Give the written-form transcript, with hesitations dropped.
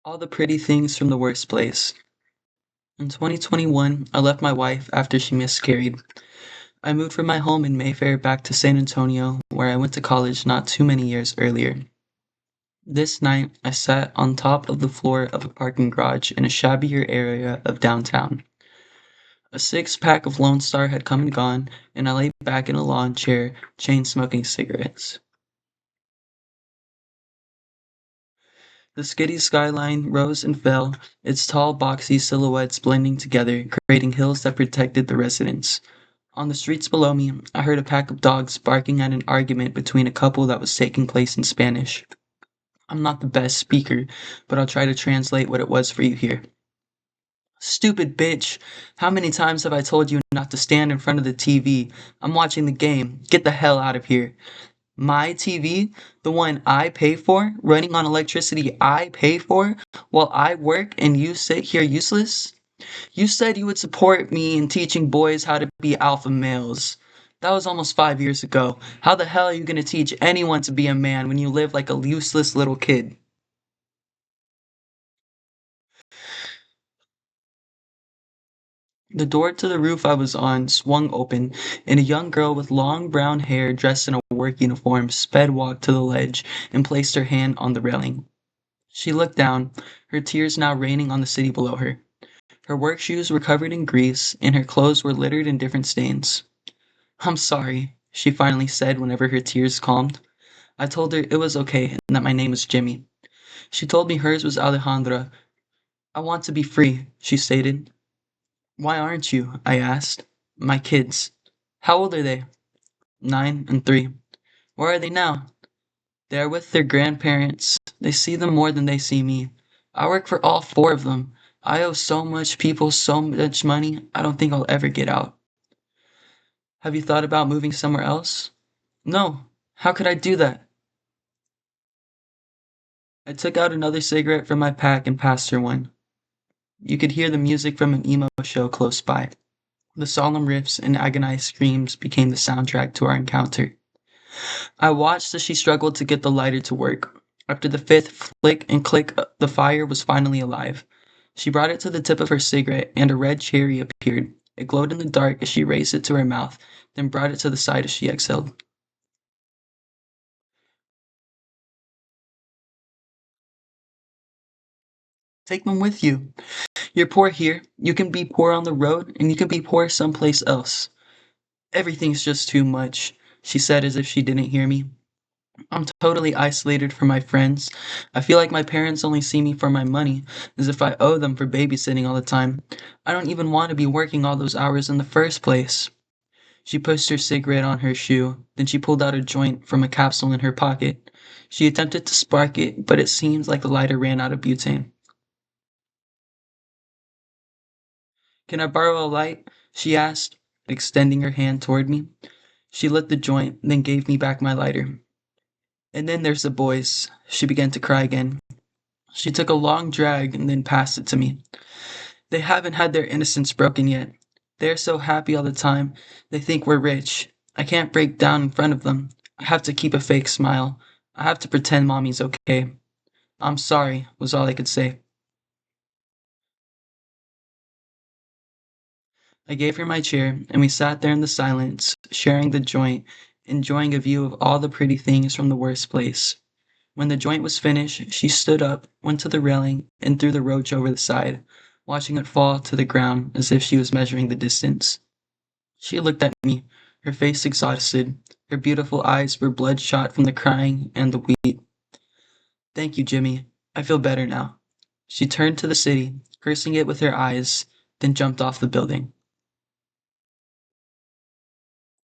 All the pretty things from the worst place. In 2021, I left my wife after she miscarried. I moved from my home in Mayfair back to San Antonio, where I went to college not too many years earlier. This night, I sat on top of the floor of a parking garage in a shabbier area of downtown. A six-pack of Lone Star had come and gone, and I lay back in a lawn chair, chain-smoking cigarettes. The skitty skyline rose and fell, its tall, boxy silhouettes blending together, creating hills that protected the residents. On the streets below me, I heard a pack of dogs barking at an argument between a couple that was taking place in Spanish. I'm not the best speaker, but I'll try to translate what it was for you here. Stupid bitch! How many times have I told you not to stand in front of the TV? I'm watching the game. Get the hell out of here. My TV, the one I pay for, running on electricity I pay for, while I work and you sit here useless? You said you would support me in teaching boys how to be alpha males. That was almost 5 years ago. How the hell are you going to teach anyone to be a man when you live like a useless little kid? The door to the roof I was on swung open, and a young girl with long brown hair dressed in a work uniform sped walked to the ledge and placed her hand on the railing. She looked down, her tears now raining on the city below her. Her work shoes were covered in grease, and her clothes were littered in different stains. I'm sorry, she finally said whenever her tears calmed. I told her it was okay and that my name was Jimmy. She told me hers was Alejandra. I want to be free, she stated. Why aren't you? I asked. My kids. How old are they? 9 and 3. Where are they now? They are with their grandparents. They see them more than they see me. I work for all four of them. I owe so much people so much money, I don't think I'll ever get out. Have you thought about moving somewhere else? No. How could I do that? I took out another cigarette from my pack and passed her one. You could hear the music from an emo show close by. The solemn riffs and agonized screams became the soundtrack to our encounter. I watched as she struggled to get the lighter to work. After the fifth flick and click, the fire was finally alive. She brought it to the tip of her cigarette, and a red cherry appeared. It glowed in the dark as she raised it to her mouth, then brought it to the side as she exhaled. Take them with you. You're poor here. You can be poor on the road, and you can be poor someplace else. Everything's just too much, she said as if she didn't hear me. I'm totally isolated from my friends. I feel like my parents only see me for my money, as if I owe them for babysitting all the time. I don't even want to be working all those hours in the first place. She pushed her cigarette on her shoe, then she pulled out a joint from a capsule in her pocket. She attempted to spark it, but it seemed like the lighter ran out of butane. Can I borrow a light? She asked, extending her hand toward me. She lit the joint, then gave me back my lighter. And then there's the boys. She began to cry again. She took a long drag and then passed it to me. They haven't had their innocence broken yet. They're so happy all the time. They think we're rich. I can't break down in front of them. I have to keep a fake smile. I have to pretend mommy's okay. I'm sorry, was all I could say. I gave her my chair, and we sat there in the silence, sharing the joint, enjoying a view of all the pretty things from the worst place. When the joint was finished, she stood up, went to the railing, and threw the roach over the side, watching it fall to the ground as if she was measuring the distance. She looked at me, her face exhausted. Her beautiful eyes were bloodshot from the crying and the weed. Thank you, Jimmy. I feel better now. She turned to the city, cursing it with her eyes, then jumped off the building.